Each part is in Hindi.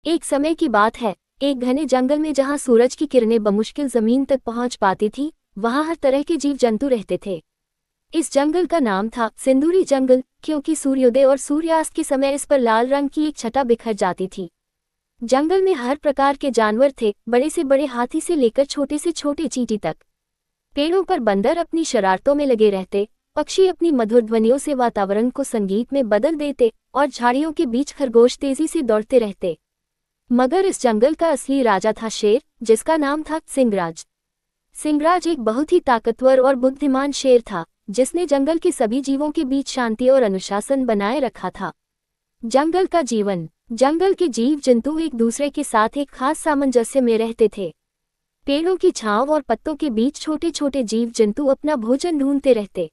एक समय की बात है, एक घने जंगल में जहां सूरज की किरणें बमुश्किल जमीन तक पहुंच पाती थी, वहां हर तरह के जीव जंतु रहते थे। इस जंगल का नाम था सिंदूरी जंगल, क्योंकि सूर्योदय और सूर्यास्त के समय इस पर लाल रंग की एक छटा बिखर जाती थी। जंगल में हर प्रकार के जानवर थे, बड़े से बड़े हाथी से लेकर छोटे से छोटे चींटी तक। पेड़ों पर बंदर अपनी शरारतों में लगे रहते, पक्षी अपनी मधुर ध्वनियों से वातावरण को संगीत में बदल देते और झाड़ियों के बीच खरगोश तेजी से दौड़ते रहते। मगर इस जंगल का असली राजा था शेर, जिसका नाम था सिंहराज। सिंहराज एक बहुत ही ताकतवर और बुद्धिमान शेर था, जिसने जंगल के सभी जीवों के बीच शांति और अनुशासन बनाए रखा था। जंगल का जीवन। जंगल के जीव जंतु एक दूसरे के साथ एक खास सामंजस्य में रहते थे। पेड़ों की छांव और पत्तों के बीच छोटे छोटे जीव जंतु अपना भोजन ढूंढते रहते।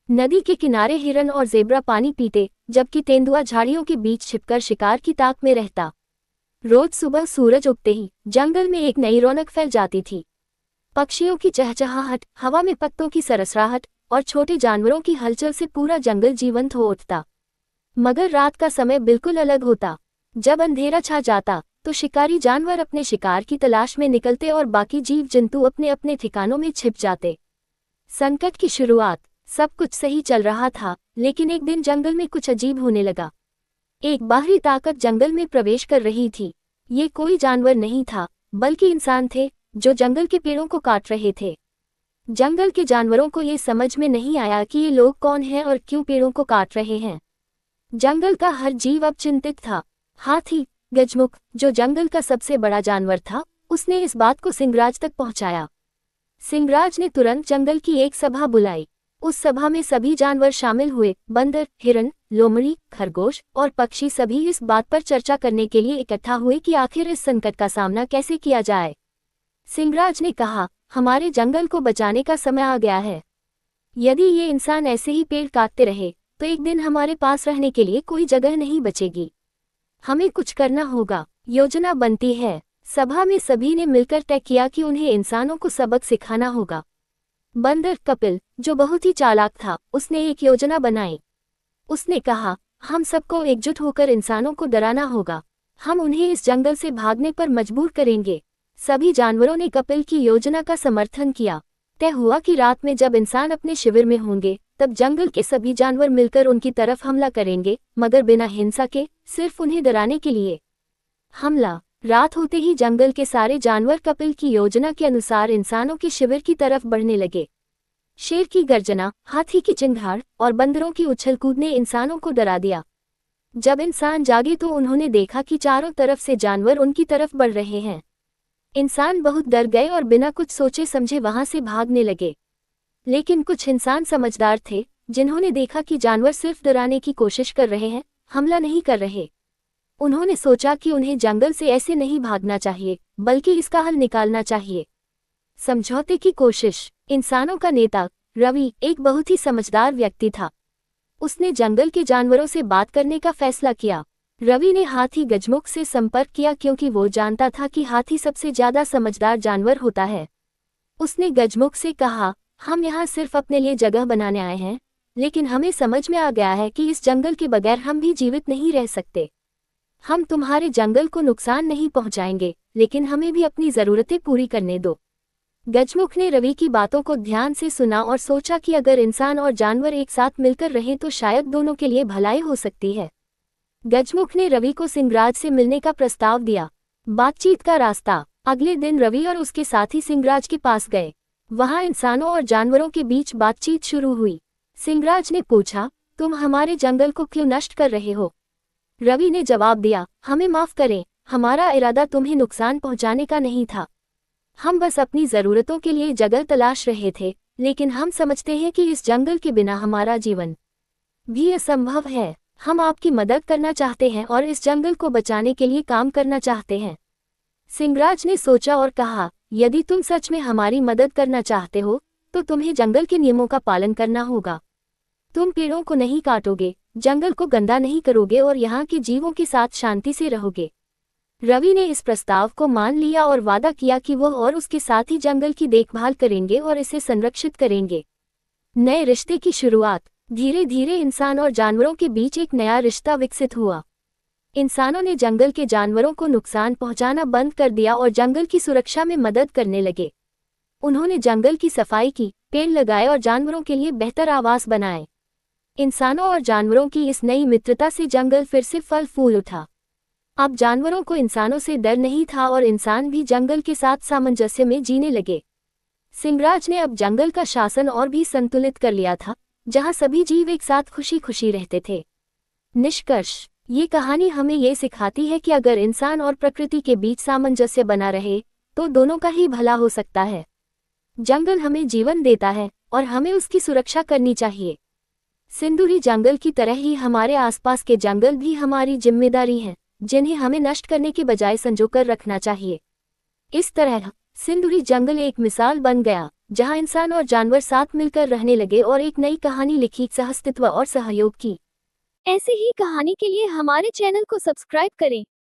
नदी के किनारे हिरन और ज़ेब्रा पानी पीते, जबकि तेंदुआ झाड़ियों के बीच छिपकर शिकार की ताक में रहता। रोज सुबह सूरज उगते ही जंगल में एक नई रौनक फैल जाती थी। पक्षियों की चहचहाहट, हवा में पत्तों की सरसराहट और छोटे जानवरों की हलचल से पूरा जंगल जीवंत हो उठता। मगर रात का समय बिल्कुल अलग होता। जब अंधेरा छा जाता तो शिकारी जानवर अपने शिकार की तलाश में निकलते और बाकी जीव जंतु अपने अपने ठिकानों में छिप जाते। संकट की शुरुआत। सब कुछ सही चल रहा था, लेकिन एक दिन जंगल में कुछ अजीब होने लगा। एक बाहरी ताकत जंगल में प्रवेश कर रही थी। ये कोई जानवर नहीं था, बल्कि इंसान थे, जो जंगल के पेड़ों को काट रहे थे। जंगल के जानवरों को ये समझ में नहीं आया कि ये लोग कौन हैं और क्यों पेड़ों को काट रहे हैं। जंगल का हर जीव अब चिंतित था। हाथी गजमुख, जो जंगल का सबसे बड़ा जानवर था, उसने इस बात को सिंहराज तक पहुंचाया। सिंहराज ने तुरंत जंगल की एक सभा बुलाई। उस सभा में सभी जानवर शामिल हुए। बंदर, हिरन, लोमड़ी, खरगोश और पक्षी सभी इस बात पर चर्चा करने के लिए इकट्ठा हुए कि आखिर इस संकट का सामना कैसे किया जाए। सिंहराज ने कहा, हमारे जंगल को बचाने का समय आ गया है। यदि ये इंसान ऐसे ही पेड़ काटते रहे तो एक दिन हमारे पास रहने के लिए कोई जगह नहीं बचेगी। हमें कुछ करना होगा। योजना बनती है। सभा में सभी ने मिलकर तय किया कि उन्हें इंसानों को सबक सिखाना होगा। बंदर कपिल, जो बहुत ही चालाक था, उसने एक योजना बनाई। उसने कहा, हम सबको एकजुट होकर इंसानों को डराना होगा। हम उन्हें इस जंगल से भागने पर मजबूर करेंगे। सभी जानवरों ने कपिल की योजना का समर्थन किया। तय हुआ कि रात में जब इंसान अपने शिविर में होंगे, तब जंगल के सभी जानवर मिलकर उनकी तरफ हमला करेंगे, मगर बिना हिंसा के, सिर्फ उन्हें डराने के लिए। हमला। रात होते ही जंगल के सारे जानवर कपिल की योजना के अनुसार इंसानों के शिविर की तरफ बढ़ने लगे। शेर की गर्जना, हाथी की चिंगाड़ और बंदरों की उछल-कूद ने इंसानों को डरा दिया। जब इंसान जागे तो उन्होंने देखा कि चारों तरफ से जानवर उनकी तरफ बढ़ रहे हैं। इंसान बहुत डर गए और बिना कुछ सोचे समझे वहां से भागने लगे। लेकिन कुछ इंसान समझदार थे, जिन्होंने देखा कि जानवर सिर्फ डराने की कोशिश कर रहे हैं, हमला नहीं कर रहे। उन्होंने सोचा कि उन्हें जंगल से ऐसे नहीं भागना चाहिए, बल्कि इसका हल निकालना चाहिए। समझौते की कोशिश। इंसानों का नेता रवि एक बहुत ही समझदार व्यक्ति था। उसने जंगल के जानवरों से बात करने का फैसला किया। रवि ने हाथी गजमुख से संपर्क किया, क्योंकि वो जानता था कि हाथी सबसे ज्यादा समझदार जानवर होता है। उसने गजमुख से कहा, हम यहाँ सिर्फ अपने लिए जगह बनाने आए हैं, लेकिन हमें समझ में आ गया है कि इस जंगल के बगैर हम भी जीवित नहीं रह सकते। हम तुम्हारे जंगल को नुकसान नहीं पहुंचाएंगे, लेकिन हमें भी अपनी जरूरतें पूरी करने दो। गजमुख ने रवि की बातों को ध्यान से सुना और सोचा कि अगर इंसान और जानवर एक साथ मिलकर रहें तो शायद दोनों के लिए भलाई हो सकती है। गजमुख ने रवि को सिंहराज से मिलने का प्रस्ताव दिया। बातचीत का रास्ता। अगले दिन रवि और उसके साथी सिंहराज के पास गए। वहां इंसानों और जानवरों के बीच बातचीत शुरू हुई। सिंहराज ने पूछा, तुम हमारे जंगल को क्यों नष्ट कर रहे हो? रवि ने जवाब दिया, हमें माफ करें, हमारा इरादा तुम्हें नुकसान पहुंचाने का नहीं था। हम बस अपनी जरूरतों के लिए जगह तलाश रहे थे, लेकिन हम समझते हैं कि इस जंगल के बिना हमारा जीवन भी असंभव है। हम आपकी मदद करना चाहते हैं और इस जंगल को बचाने के लिए काम करना चाहते हैं। सिंहराज ने सोचा और कहा, यदि तुम सच में हमारी मदद करना चाहते हो, तो तुम्हें जंगल के नियमों का पालन करना होगा। तुम पेड़ों को नहीं काटोगे, जंगल को गंदा नहीं करोगे और यहाँ के जीवों के साथ शांति से रहोगे। रवि ने इस प्रस्ताव को मान लिया और वादा किया कि वह और उसके साथी जंगल की देखभाल करेंगे और इसे संरक्षित करेंगे। नए रिश्ते की शुरुआत। धीरे धीरे इंसान और जानवरों के बीच एक नया रिश्ता विकसित हुआ। इंसानों ने जंगल के जानवरों को नुकसान पहुंचाना बंद कर दिया और जंगल की सुरक्षा में मदद करने लगे। उन्होंने जंगल की सफाई की, पेड़ लगाए और जानवरों के लिए बेहतर आवास बनाए। इंसानों और जानवरों की इस नई मित्रता से जंगल फिर से फल फूल उठा। अब जानवरों को इंसानों से डर नहीं था और इंसान भी जंगल के साथ सामंजस्य में जीने लगे। सिंहराज ने अब जंगल का शासन और भी संतुलित कर लिया था, जहां सभी जीव एक साथ खुशी खुशी रहते थे। निष्कर्ष, ये कहानी हमें ये सिखाती है कि अगर इंसान और प्रकृति के बीच सामंजस्य बना रहे तो दोनों का ही भला हो सकता है। जंगल हमें जीवन देता है और हमें उसकी सुरक्षा करनी चाहिए। सिंदूरी जंगल की तरह ही हमारे आसपास के जंगल भी हमारी जिम्मेदारी हैं, जिन्हें हमें नष्ट करने के बजाय संजोकर रखना चाहिए। इस तरह सिंदूरी जंगल एक मिसाल बन गया, जहां इंसान और जानवर साथ मिलकर रहने लगे और एक नई कहानी लिखी, सहअस्तित्व और सहयोग की। ऐसे ही कहानी के लिए हमारे चैनल को सब्सक्राइब करें।